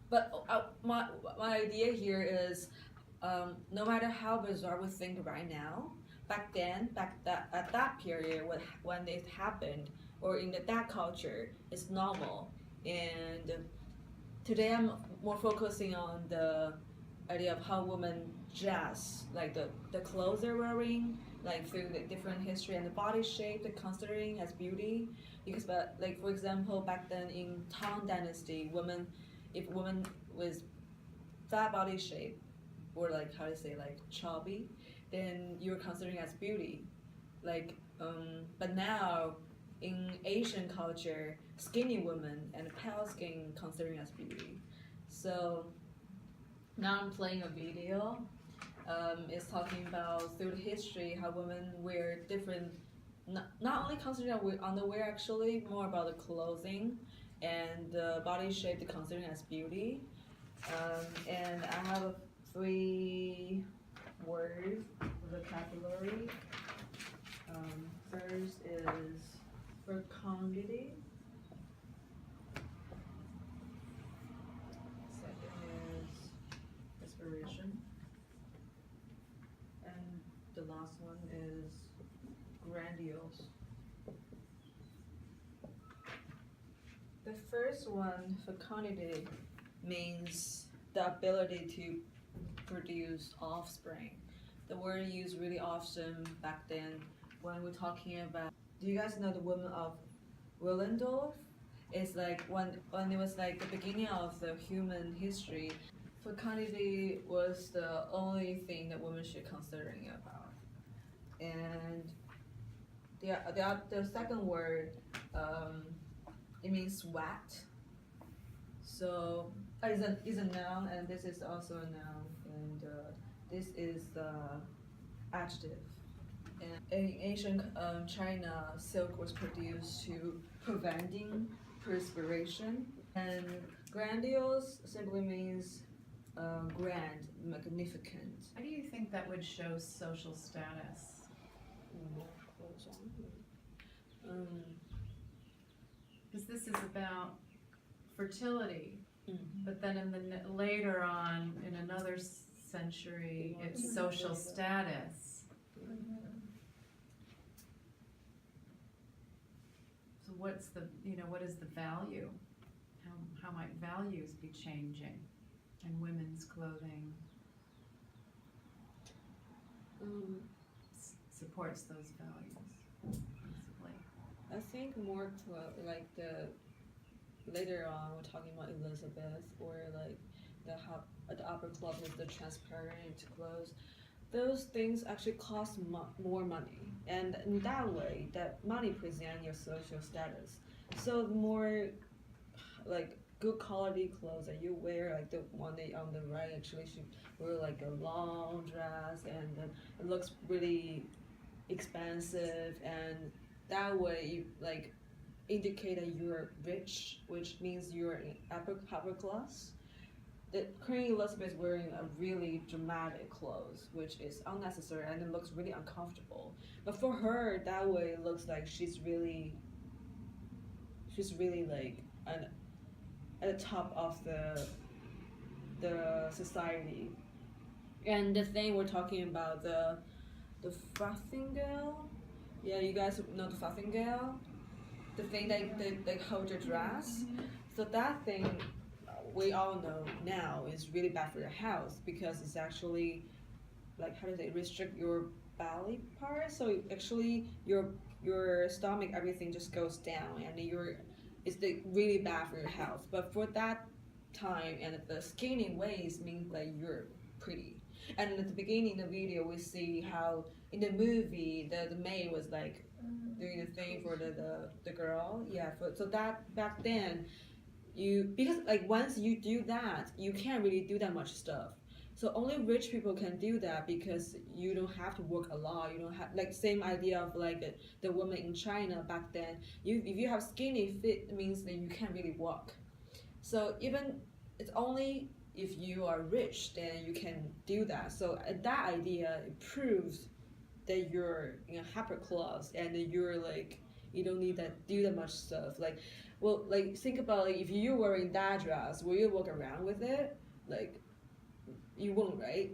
But my idea here is, no matter how bizarre we think right now, back then, at that period when it happened, or in that culture, it's normal. And today I'm more focusing on the idea of how women dress, like the clothes they're wearing, like through the different history and the body shape they're considering as beauty. Because, but like for example, back then in Tang Dynasty, women, if women with fat body shape or like how to say like chubby, then you're considering as beauty. Like, but now in Asian culture, skinny women and pale skin considering as beauty. So now I'm playing a video. It's talking about through the history how women wear different, not only considering underwear actually, more about the clothing and the body shape to considering as beauty. And I have three word vocabulary. First is fecundity. Second is respiration. And the last one is grandiose. The first one, fecundity, means the ability to produce offspring. The word used really often back then when we're talking about. Do you guys know the woman of Willendorf? It's like when it was like the beginning of the human history, fecundity was the only thing that women should considering about. And the second word, it means sweat. So is a noun, and this is also a noun, and this is the adjective. And in ancient China, silk was produced to preventing perspiration. And grandiose simply means grand, magnificent. How do you think that would show social status? Because this is about fertility, but then later on in another century, it's social status. So what is the value? How might values be changing in women's clothing? Supports those values, basically. I think more like later on we're talking about Elizabeth, or like the upper class with the transparent clothes. Those things actually cost more money, and in that way, that money presents your social status. So the more like good quality clothes that you wear, like the one that on the right actually should wear like a long dress, and then it looks really expensive, and that way you like indicate that you're rich, which means you're in upper class. The Queen Elizabeth is wearing a really dramatic clothes, which is unnecessary and it looks really uncomfortable. But for her, that way it looks like she's really like at the top of the society. And the thing we're talking about, the farthingale. Yeah, you guys know the farthingale? The thing that hold your dress. So that thing, we all know now, is really bad for your health because it's actually like, how do they restrict your belly part? So actually your stomach, everything just goes down, and it's really bad for your health. But for that time, and the skinny waist means like you're pretty. And at the beginning of the video, we see how in the movie the maid was like doing the thing for the girl. Yeah, so that back then, because like once you do that, you can't really do that much stuff. So only rich people can do that because you don't have to work a lot. You don't have like same idea of like the woman in China back then. If you have skinny fit, it means that you can't really walk. So even it's only if you are rich, then you can do that. So that idea, it proves that you're in a upper class and that you're like you don't need that do that much stuff. Like well, like think about like if you're wearing that dress, will you walk around with it? Like you won't, right?